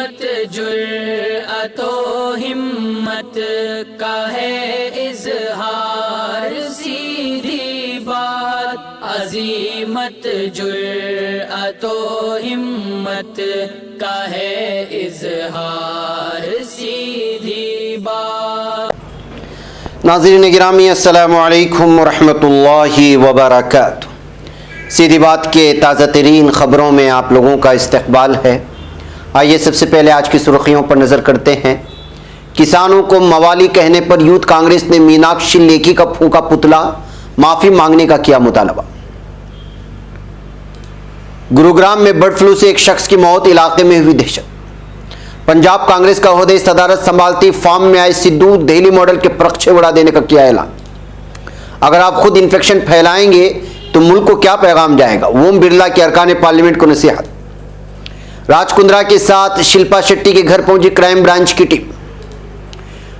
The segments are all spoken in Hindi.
अजीमत जुर्अतो हिम्मत का है इजहार, सीधी बात। अजीमत जुर्अतो हिम्मत का है इजहार, सीधी बात। नाज़रीन गिरामी अस्सलामु अलैकुम वरहमतुल्लाहि वबरकातुहू। सीधी बात के ताज़ा तरीन ख़बरों में आप लोगों का इस्तक़बाल है। आइए सबसे पहले आज की सुर्खियों पर नज़र करते हैं। किसानों को मवाली कहने पर यूथ कांग्रेस ने मीनाक्षी लेखी का फूंका पुतला, माफ़ी मांगने का किया मुतालबा। गुरुग्राम में बर्ड फ्लू से एक शख्स की मौत, इलाके में हुई दहशत। पंजाब कांग्रेस का ओहदे सदारत संभालती फार्म में आए सिद्धू, दिल्ली मॉडल के परखचे उड़ा देने का किया ऐलान। अगर आप खुद इन्फेक्शन फैलाएंगे तो मुल्क को क्या पैगाम जाएगा, ओम बिरला के अरकान पार्लियामेंट को नसीहत। राज कुंद्रा के साथ शिल्पा शेट्टी के घर पहुंची क्राइम ब्रांच की टीम।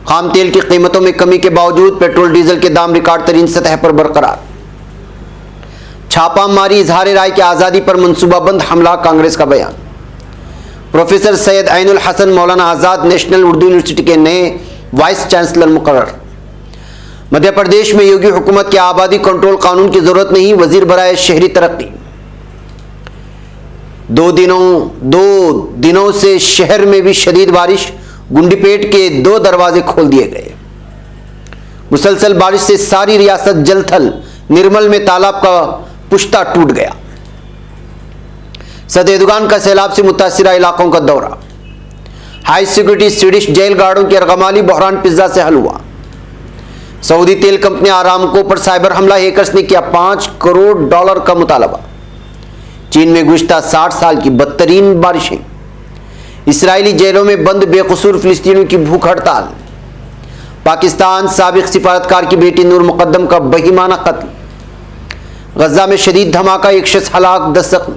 खाम तेल की कीमतों में कमी के बावजूद पेट्रोल डीजल के दाम रिकॉर्ड तरीन सतह पर बरकरार। छापामारी, इजहार राय की आज़ादी पर मनसूबाबंद हमला, कांग्रेस का बयान। प्रोफेसर सैयद ऐनुल हसन मौलाना आज़ाद नेशनल उर्दू यूनिवर्सिटी के नए वाइस चांसलर मुकर्रर। मध्य प्रदेश में योगी हुकूमत के आबादी कंट्रोल कानून की जरूरत नहीं, वजीर बराए शहरी तरक्की। दो दिनों से शहर में भी शदीद बारिश, गुंडीपेट के 2 दरवाजे खोल दिए गए। मुसलसल बारिश से सारी रियासत जलथल, निर्मल में तालाब का पुश्ता टूट गया। सदेदुगान का सैलाब से मुतासिरा इलाकों का दौरा। हाई सिक्योरिटी स्वीडिश जेल गार्डों की अरगमाली बहरान पिज्जा से हल हुआ। सऊदी तेल कंपनी आरामको पर साइबर हमला, हैकर्स ने किया $5 करोड़ का मुतालबा। चीन में गुज़िश्ता 60 साल की बदतरीन बारिशें। इसराइली जेलों में बंद बेकसूर फिलिस्तीनियों की भूख हड़ताल। पाकिस्तान साबिक सिफारतकार की बेटी नूर मुकद्दम का बहिमाना कत्ल। गजा में शदीद धमाका, 1 शख्स हलाक, 10 जख्मी।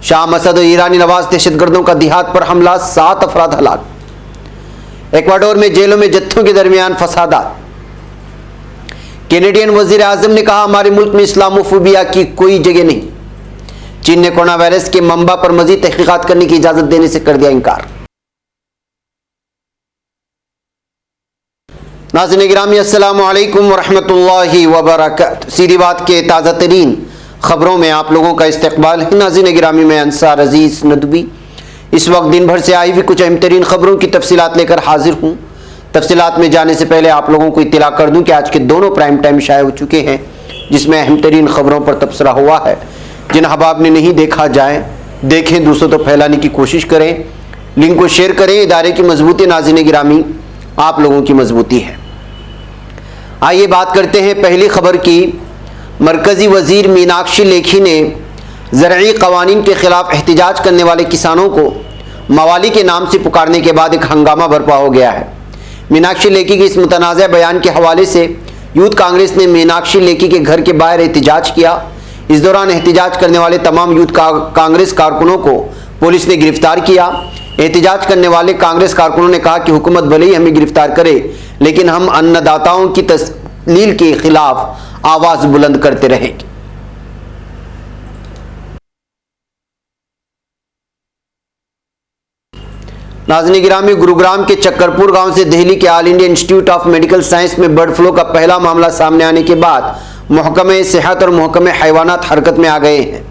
शाम असद और ईरानी नवाज दहशतगर्दों का दिहात पर हमला, 7 अफराद हलाक। इक्वाडोर में जेलों में जत्थों के दरमियान फसादात। कैनेडियन वजीर आजम ने कहा, हमारे मुल्क में इस्लामोफोबिया की कोई जगह नहीं। चीन ने कोरोना वायरस के मंबा पर मजीद तहकीकात करने की इजाजत देने से कर दिया इनकार। नाज़रीन गिरामी अस्सलामु अलैकुम वरहमतुल्लाहि वबरकातुहू। सीधी बात के ताज़ा तरीन खबरों में आप लोगों का इस्तकबाल है। नाज़रीन गिरामी, मैं अंसार अजीज नदवी इस वक्त दिन भर से आई हुई कुछ अहम तरीन खबरों की तफसीलात लेकर हाजिर हूँ। तफसीलात में जाने से पहले आप लोगों को इत्तला कर दूं कि आज के दोनों प्राइम टाइम शाये हो चुके हैं, जिसमें अहम तरीन खबरों पर तबसरा हुआ है। जिन अहबाब ने नहीं देखा जाए, देखें, दूसरों तक फैलाने की कोशिश करें, लिंक को शेयर करें। इदारे की मजबूती नाज़रीन गिरामी आप लोगों की मजबूती है। आइए बात करते हैं पहली खबर की। मरकजी वजीर मीनाक्षी लेखी ने ज़रई क़वानीन के खिलाफ एहतिजाज करने वाले किसानों को मवाली के नाम से पुकारने के बाद एक हंगामा बर्पा हो गया है। मीनाक्षी लेखी के इस मुतनाज़ा बयान के हवाले से यूथ कांग्रेस ने मीनाक्षी लेखी के घर के बाहर एहतिजाज किया। इस दौरान एहतिजाज करने वाले तमाम यूथ कांग्रेस कारकुनों को पुलिस ने गिरफ्तार किया। एहतिजाज करने वाले कांग्रेस कारकुनों ने कहा कि हुकूमत भले ही हमें गिरफ्तार करे, लेकिन हम अन्नदाताओं की तस्लील के खिलाफ आवाज़ बुलंद करते रहेंगे। नाज़रीन गिरामी, गुरुग्राम के चक्करपुर गांव से दिल्ली के all India institute of medical science में बर्ड फ्लू का पहला मामला सामने आने के बाद महकमे सेहत और महकमे हैवानात हरकत में आ गए हैं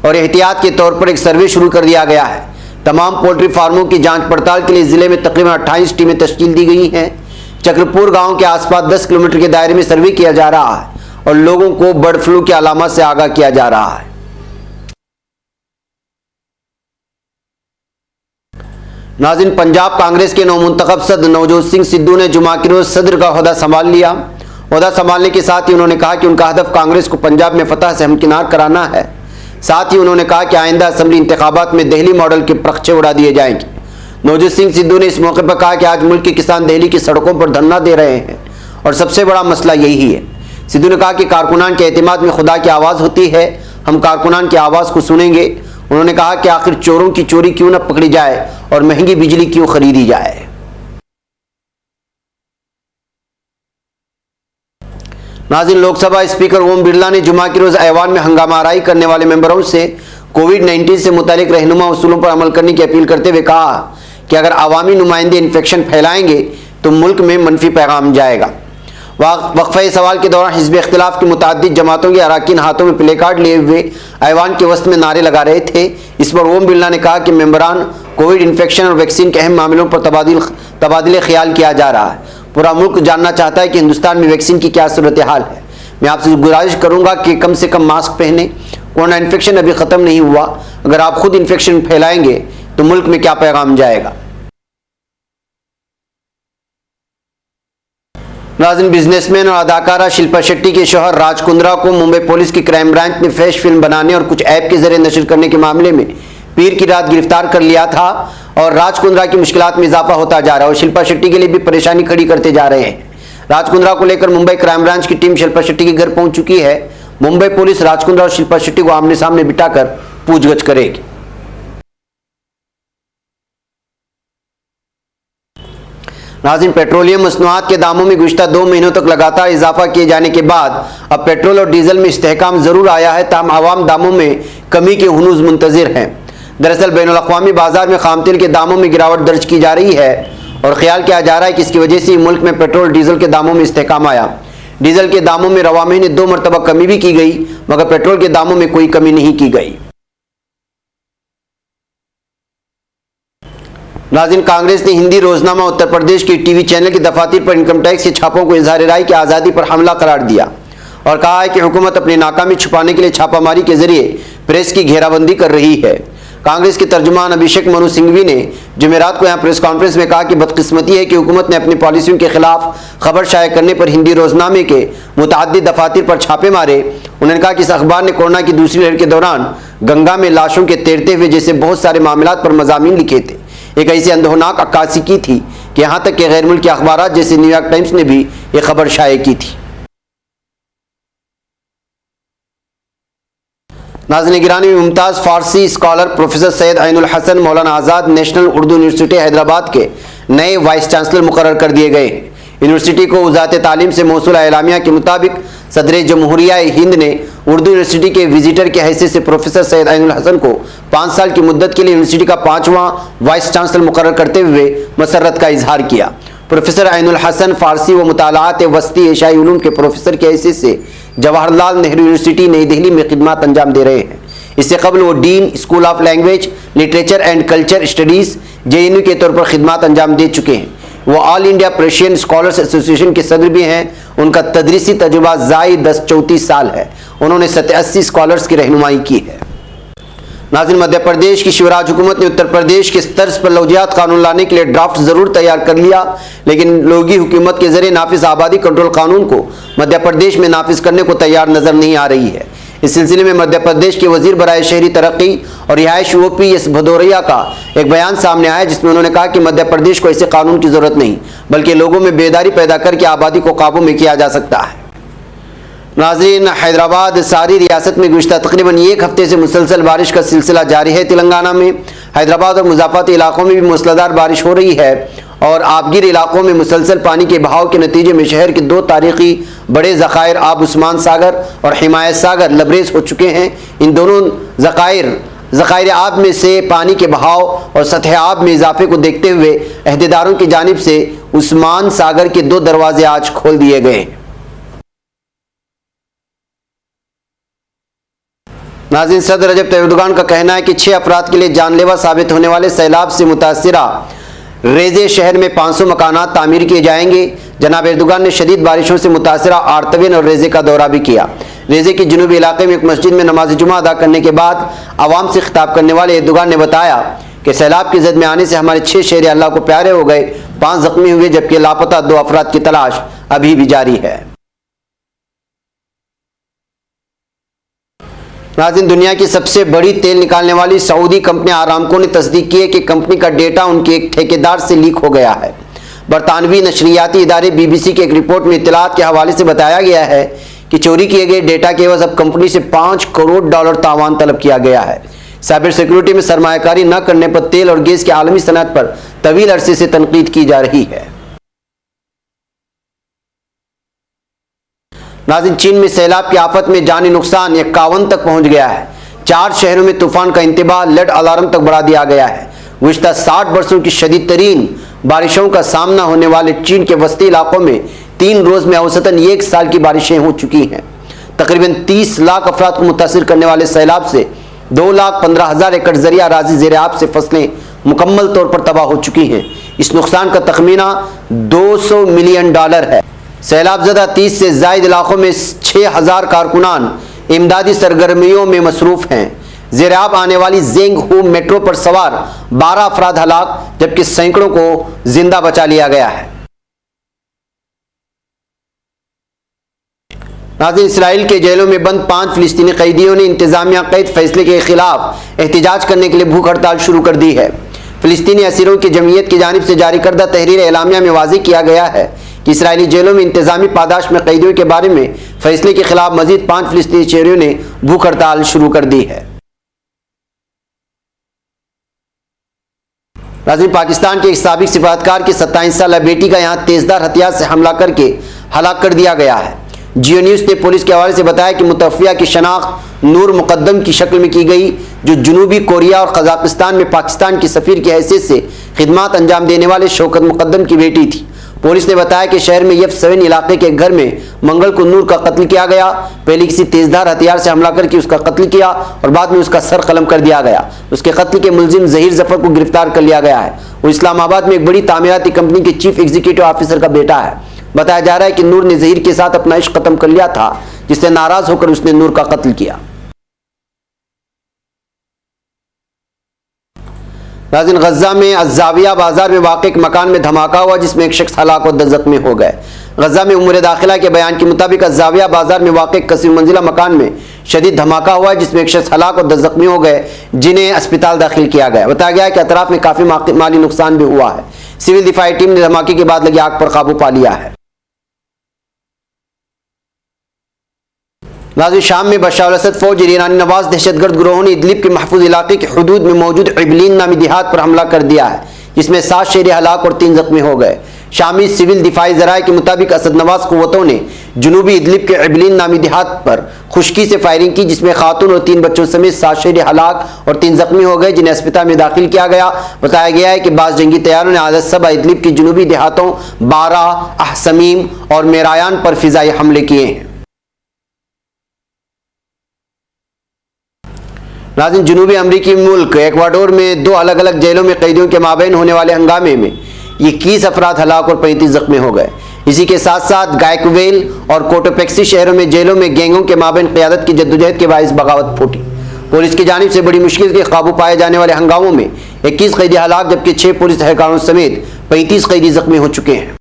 और एहतियात के तौर पर एक सर्वे शुरू कर दिया गया है। तमाम पोल्ट्री फार्मों की जांच पड़ताल के लिए जिले में तकरीबन 28 टीमें तश्कील दी गई हैं। चक्रपुर गाँव के आसपास 10 किलोमीटर के दायरे में सर्वे किया जा रहा है और लोगों को बर्ड फ्लू की अलामत से आगाह किया जा रहा है। नाज़रीन, पंजाब कांग्रेस के नौमुंतखब सदर नवजोत सिंह सिद्धू ने जुमा के रोज सदर का ओहदा संभाल लिया। ओहदा संभालने के साथ ही उन्होंने कहा कि उनका हदफ कांग्रेस को पंजाब में फतह से हमकिनार कराना है। साथ ही उन्होंने कहा कि आइंदा असम्बली इंतखाबात में दिल्ली मॉडल के परखचे उड़ा दिए जाएंगे। नवजोत सिंह सिद्धू ने इस मौके पर कहा कि आज मुल्क के किसान दिल्ली की सड़कों पर धरना दे रहे हैं और सबसे बड़ा मसला यही है। सिद्धू ने कहा कि कारकुनान के एतमाद में खुदा की आवाज़ होती है, हम कारकुनान की आवाज़ को सुनेंगे। उन्होंने कहा कि आखिर चोरों की चोरी क्यों न पकड़ी जाए और महंगी बिजली क्यों खरीदी जाए। नाज़रीन, लोकसभा स्पीकर ओम बिरला ने जुमा के रोज ऐवान में हंगामा आराई करने वाले मेंबरों से कोविड-19 से मुतालिक रहनुमा उसूलों पर अमल करने की अपील करते हुए कहा कि अगर अवामी नुमाइंदे इन्फेक्शन फैलाएंगे तो मुल्क में मनफी पैगाम जाएगा। वक्फे सवाल के दौरान हिज़्ब इख्तिलाफ की मुताद्दिद जमातों के अरकान हाथों में प्ले कार्ड लिए हुए ऐवान के वस्त में नारे लगा रहे थे। इस पर ओम बिरला ने कहा कि मेंबरान कोविड इन्फेक्शन और वैक्सीन के अहम मामलों पर तबादले ख्याल किया जा रहा है। पूरा मुल्क जानना चाहता है कि हिंदुस्तान में वैक्सीन की क्या सूरत हाल है। मैं आपसे गुजारिश करूंगा कि कम से कम मास्क पहने। कोरोना इन्फेक्शन अभी ख़त्म नहीं हुआ। अगर आप खुद इन्फेक्शन फैलाएंगे तो मुल्क में क्या पैगाम जाएगा। नाज़रीन, बिजनेसमैन और अदाकारा शिल्पा शेट्टी के शौहर राज कुंद्रा को मुंबई पुलिस की क्राइम ब्रांच ने फ्रेश फिल्म बनाने और कुछ ऐप के जरिए नशर करने के मामले में पीर की रात गिरफ्तार कर लिया था और राज कुंद्रा की मुश्किलात में इजाफा होता जा रहा है और शिल्पा शेट्टी के लिए भी परेशानी खड़ी करते जा रहे हैं। राज कुंद्रा को लेकर मुंबई क्राइम ब्रांच की टीम शिल्पा शेट्टी के घर पहुंच चुकी है। मुंबई पुलिस राज कुंद्रा और शिल्पा शेट्टी को आमने सामने बिठाकर पूछगछ करेगी। नाज़रीन, पेट्रोलियम मसनूआत के दामों में गुज़िश्ता 2 महीनों तक लगातार इजाफा किए जाने के बाद अब पेट्रोल और डीजल में इस्तेहकाम जरूर आया है, ताहम आवाम दामों में कमी के हुनूज मुंतजिर हैं। दरअसल बैनुल-अक़वामी बाजार में खाम तेल के दामों में गिरावट दर्ज की जा रही है और ख्याल किया जा रहा है कि इसकी वजह से मुल्क में पेट्रोल डीजल के दामों में इस्तेहकाम आया। डीजल के दामों में रवा महीने 2 मरतबा कमी भी की गई, मगर पेट्रोल के दामों में कोई कमी नहीं की गई। नाज़रीन, कांग्रेस ने हिंदी रोजनामा उत्तर प्रदेश के टीवी चैनल की दफातर पर इनकम टैक्स के छापों को इजहार राय की आज़ादी पर हमला करार दिया और कहा है कि हुकूमत अपनी नाकामी छुपाने के लिए छापामारी के जरिए प्रेस की घेराबंदी कर रही है। कांग्रेस के तर्जुमान अभिषेक मनु सिंघवी ने जुमेरात को यहाँ प्रेस कॉन्फ्रेंस में कहा कि बदकिस्मती है कि हुकूमत ने अपनी पॉलिसियों के खिलाफ खबर शाया करने पर हिंदी रोजनामे के मुतअद्दिद दफातर पर छापे मारे। उन्होंने कहा कि इस अखबार ने कोरोना की दूसरी लहर के दौरान गंगा में लाशों के तैरते हुए जैसे बहुत सारे मामलात पर मज़ामीन लिखे थे। एक ऐसी अंधोनाक अक्कासी की थी कि यहाँ तक कि गैर मुल्की अखबारात जैसे न्यूयॉर्क टाइम्स ने भी ये खबर शाया की थी। नाज़रीन गिरानी में मुमताज़ फारसी स्कॉलर प्रोफेसर सैयद ऐनुल हसन मौलाना आज़ाद नेशनल उर्दू यूनिवर्सिटी हैदराबाद के नए वाइस चांसलर मुकर्रर कर दिए गए। यूनिवर्सिटी को वज़ारत तालीम से मौसूला एलामिया के मुताबिक सदर जमहूरिया हिंद ने उर्दू यूनिवर्सिटी के विजिटर के हैसियत से प्रोफेसर सैयद ऐनुल हसन को 5 साल की मुद्दत के लिए यूनिवर्सिटी का 5वां वाइस चांसलर मुकर्रर करते हुए मसर्रत का इजहार किया। प्रोफेसर ऐनुल हसन फारसी व मुतालात वस्ती एशियाई उलूम के प्रोफेसर की हैसियत से जवाहरलाल नेहरू यूनिवर्सिटी नई दिल्ली में खिदमत अंजाम दे रहे हैं। इससे कबल वो dean school of language literature and culture studies JNU के तौर पर खिदमत अंजाम दे चुके हैं। वो all India Persian scholars association के सदर भी हैं। उनका तदरीसी तजुर्बा ज़ायद 34 साल है। उन्होंने 87 स्कॉलर्स की रहनुमाई की है। नाज़रीन, मध्य प्रदेश की शिवराज हुकूमत ने उत्तर प्रदेश के तर्ज पर लौजियात कानून लाने के लिए ड्राफ्ट जरूर तैयार कर लिया, लेकिन लोगी हुकूमत के जरिए नाफिज आबादी कंट्रोल कानून को मध्य प्रदेश में नाफिज करने को तैयार नजर नहीं आ रही है। इस सिलसिले में मध्य प्रदेश के वजीर बराए शहरी तरक्की और रिहाइश OPS भदौरिया का एक बयान सामने आया, जिसमें उन्होंने कहा कि मध्य प्रदेश को ऐसे कानून की जरूरत नहीं, बल्कि लोगों में बेदारी पैदा करके आबादी को काबू में किया जा सकता है। नाज़रीन, हैदराबाद सारी रियासत में गुज़िश्ता तकरीबन 1 हफ्ते से मुसलसल बारिश का सिलसिला जारी है। तेलंगाना में हैदराबाद और मुज़ाफ़ाती इलाकों में भी मूसलाधार बारिश हो रही है और आबगिर इलाकों में मुसलसल पानी के बहाव के नतीजे में शहर के 2 तारीखी बड़े ज़खायर आब उस्मान सागर और हिमायत सागर लबरेज हो चुके हैं। इन दोनों ज़खायर आब में से पानी के बहाव और सतह आब में इजाफे को देखते हुए अहदेदारों की जानिब से उस्मान सागर के 2 दरवाजे आज खोल दिए गए। नाज़रीन, सदर रजब तैयब एर्दोगान का कहना है कि 6 अफराद के लिए जानलेवा साबित होने वाले सैलाब से मुतासिरा रेजे शहर में 500 मकानात तामीर किए जाएंगे। जनाब एर्दोगान ने शदीद बारिशों से मुतासिरा आर्तविन और रेजे का दौरा भी किया। रेजे के जुनूबी इलाके में एक मस्जिद में नमाज जुमा अदा करने के बाद आवाम से खिताब करने वाले एर्दोगान ने बताया कि सैलाब की जद में आने से हमारे 6 शहरी अल्लाह को प्यारे हो गए, 5 जख्मी हुए, जबकि लापता 2 अफराद की तलाश अभी भी जारी है। नाज़रीन, दुनिया की सबसे बड़ी तेल निकालने वाली सऊदी कंपनी आरामको ने तस्दीक की है कि कंपनी का डेटा उनके एक ठेकेदार से लीक हो गया है। बरतानवी नशरियाती इदारे BBC की एक रिपोर्ट में इत्तलात के हवाले से बताया गया है कि चोरी किए गए डेटा के एवज अब कंपनी से $5 करोड़ तावान तलब किया गया है। साइबर सिक्योरिटी में सरमायाकारी न करने पर तेल और गैस की आलमी सनअत पर तवील अरसे से तनकीद की जा रही है। नाज़रीन, चीन में सैलाब की आफत में जानी नुकसान 51 तक पहुंच गया है। 4 शहरों में तूफान का इंतबाह रेड अलार्म तक बढ़ा दिया गया है। गुज़िश्ता 60 वर्षों की शदीद तरीन बारिशों का सामना होने वाले चीन के वस्ती इलाकों में 3 रोज में औसतन 1 साल की बारिशें हो चुकी हैं। तकरीबन 30 लाख अफराद को मुतासिर करने वाले सैलाब से 2,15,000 एकड़ ज़रिया राजी ज़ेर-ए-आब से फसलें मुकम्मल तौर पर तबाह हो चुकी हैं। इस नुकसान का तखमीना $200 मिलियन है। सैलाब ज़दा 30 से ज़ायद इलाकों में 6,000 कारकुनान इमदादी सरगर्मियों में मसरूफ़ हैं। ज़ेर-ए-आब आने वाली ज़ेंग हू मेट्रो पर सवार 12 अफराद हलाक, जबकि सैकड़ों को जिंदा बचा लिया गया है। नाज़रीन, इसराइल के जेलों में बंद 5 फ़िलिस्तीनी कैदियों ने इंतजामिया कैद फैसले के खिलाफ एहतजाज करने के लिए भूख हड़ताल शुरू कर दी है। फ़िलिस्तीनी असीरों की जमीयत की जानिब से जारी करदा तहरीर एलामिया में वाज़ेह किया गया है कि इसराइली जेलों में इंतजामी पादाश में कैदियों के बारे में फैसले के खिलाफ मजीद 5 फ़िलिस्तीनी शहरियों ने भूख हड़ताल शुरू कर दी है। नाज़रीन, पाकिस्तान के एक साबिक सिफारतकार की 27 साला बेटी का यहाँ तेजदार हथियार से हमला करके हलाक कर दिया गया है। जियो न्यूज़ ने पुलिस के हवाले से बताया कि मुतवफ़िया की शनाख्त नूर मुक़द्दम की शक्ल में की गई, जो जनूबी कोरिया और कज़ाकिस्तान में पाकिस्तान की सफ़ीर की हैसियत से खिदमात अंजाम देने वाले शौकत मुक़द्दम की बेटी थी। पुलिस ने बताया कि शहर में F7 इलाके के घर में मंगल को नूर का कत्ल किया गया। पहले किसी तेजधार हथियार से हमला करके उसका कत्ल किया और बाद में उसका सर कलम कर दिया गया। उसके कत्ल के मुलजिम ज़हीर ज़फ़र को गिरफ्तार कर लिया गया है। वो इस्लामाबाद में एक बड़ी तामीराती कंपनी के चीफ एग्जीक्यूटिव ऑफिसर का बेटा है। बताया जा रहा है कि नूर ने ज़हीर के साथ अपना इश्क खत्म कर लिया था, जिससे नाराज होकर उसने नूर का कत्ल किया। नाज़रीन, गज़ा में अज़्ज़ाविया बाजार में वाक़ एक मकान में धमाका हुआ, जिसमें एक शख्स हलाक और 10 ज़ख्मी हो गए। गज़ा में उमूर दाखिला के बयान के मुताबिक अज़्ज़ाविया बाजार में वाक़ एक कसीर मंजिला मकान में शदीद धमाका हुआ है, जिसमें एक शख्स हलाक और 10 ज़ख्मी हो गए, जिन्हें अस्पताल दाखिल किया गया। बताया गया है कि अतराफ में काफ़ी माली नुकसान भी हुआ है। सिविल दिफाई टीम ने धमाके के बाद लगी आग पर काबू पा लिया है। नाज़रीन, शाम में बशार अल-असद फौज और ईरानी नवाज दहशतगर्द गिरोहों ने इदलिब के महफूज इलाके के हदूद में मौजूद इबलीन नामी देहात पर हमला कर दिया है, जिसमें 7 शहरी हलाक और 3 ज़ख्मी हो गए। शामी सिविल दिफाई ज़राए के मुताबिक असद नवाज क़ुव्वतों ने जनूबी इदलिब के इबलीन नामी देहात पर खुश्की से फायरिंग की, जिसमें खातून और 3 बच्चों समेत 7 शहरी हलाक और 3 ज़ख्मी हो गए, जिन्हें अस्पताल में दाखिल किया गया। बताया गया है कि बाज़ जंगी तैयारों ने आदत सबा इदलिब की जनूबी देहातों बारा, अहसमीम और मेरायान पर फ़िज़ाई हमले किए हैं। नाज़रीन, जनूबी अमरीकी मुल्क एक्वाडोर में 2 अलग अलग जेलों में कैदियों के माबैन होने वाले हंगामे में 21 अफराद हलाक और 35 ज़ख्मी हो गए। इसी के साथ साथ गायकवेल और कोटोपेक्सी शहरों में जेलों में गैंगों के माबैन क़यादत की जद्दोजहद के बाइस बगावत फूटी। पुलिस की जानिब से बड़ी मुश्किल के काबू पाए जाने वाले हंगामों में 21 कैदी हलाक, जबकि 6 पुलिस एहलकारों समेत 35 कैदी ज़ख्मी हो चुके हैं।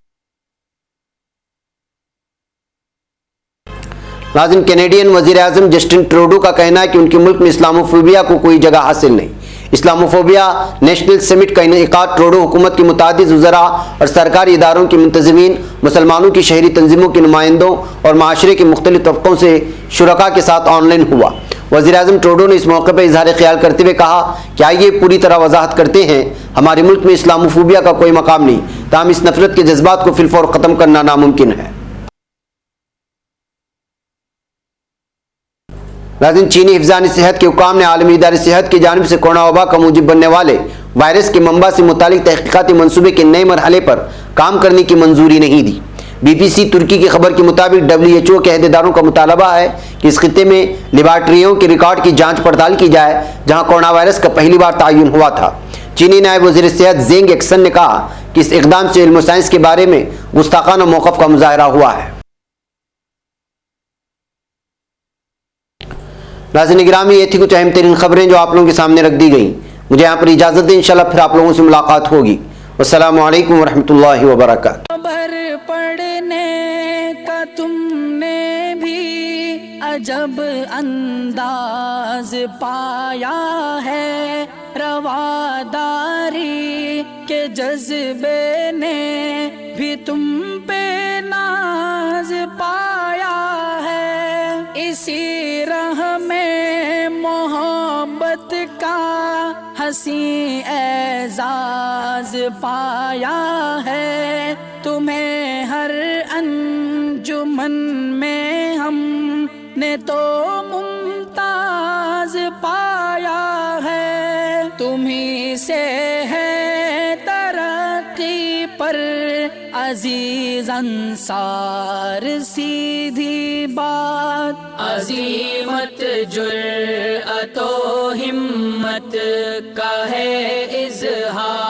नाज़रीन, कैनेडियन वज़ीर आज़म जस्टिन ट्रूडो का कहना है कि उनके मुल्क में इस्लामोफोबिया को कोई जगह हासिल नहीं। इस्लामोफोबिया नेशनल समिट का इनेकाद ट्रूडो हुकूमत की मुतादिद वज़रा और सरकारी इदारों के मुंतज़मीन, मुसलमानों की शहरी तंजीमों के नुमाइंदों और माशरे के मुख्तलिफ तबकों से शुरका के साथ ऑनलाइन हुआ। वज़ीर आज़म ट्रूडो ने इस मौके पर इजहार ख्याल करते हुए कहा कि आइए पूरी तरह वजाहत करते हैं, हमारे मुल्क में इस्लामोफोबिया का कोई मकाम नहीं, ताहम इस नफरत के जज्बात को फिलफौर ख़त्म करना नामुमकिन है। नाज़रीन, चीनी हिफ़्ज़ान सेहत के हुकाम ने आलमी इदारे सेहत की जानिब से कोरोना वबा का मूजिब बनने वाले वायरस के मंबा से मुतालिक तहक़ीक़ाती मनसूबे के नए मरहले पर काम करने की मंजूरी नहीं दी। BBC तुर्की की खबर के मुताबिक WHO के अहदेदारों का मुतालबा है कि इस खित्ते में लेबार्ट्रियों के रिकॉर्ड की जाँच पड़ताल की जाए, जहाँ कोरोना वायरस का पहली बार तयन हुआ था। चीनी नायब वज़ीर सेहत ज़ेंग एक्सन ने कहा कि इस इक़दाम से इल्म साइंस के बारे में गुस्ताखाना मौक़िफ़ का मुज़ाहरा हुआ है। नाज़रीन गिरामी, ये थी कुछ अहम तरीन खबरें जो आप लोगों के सामने रख दी गई। मुझे यहाँ पर इजाज़त दें, इंशाल्लाह फिर आप लोगों से मुलाकात होगी। अस्सलामु अलैकुम वरहमतुल्लाहि वबरकातुहू। खबर पढ़ने का तुमने भी अजब अंदाज पाया है, रवादारी के जज्बे ने भी तुम पे नाज पाया है। इसी राह में मोहब्बत का हंसी एजाज पाया है, तुम्हें हर अंजुमन में हमने तो मुमताज पाया। आया है, तुम्ही से है तरक्की पर अजीज अंसार सीधी बात। अजीमत जुर्अतो हिम्मत का है इज़हार,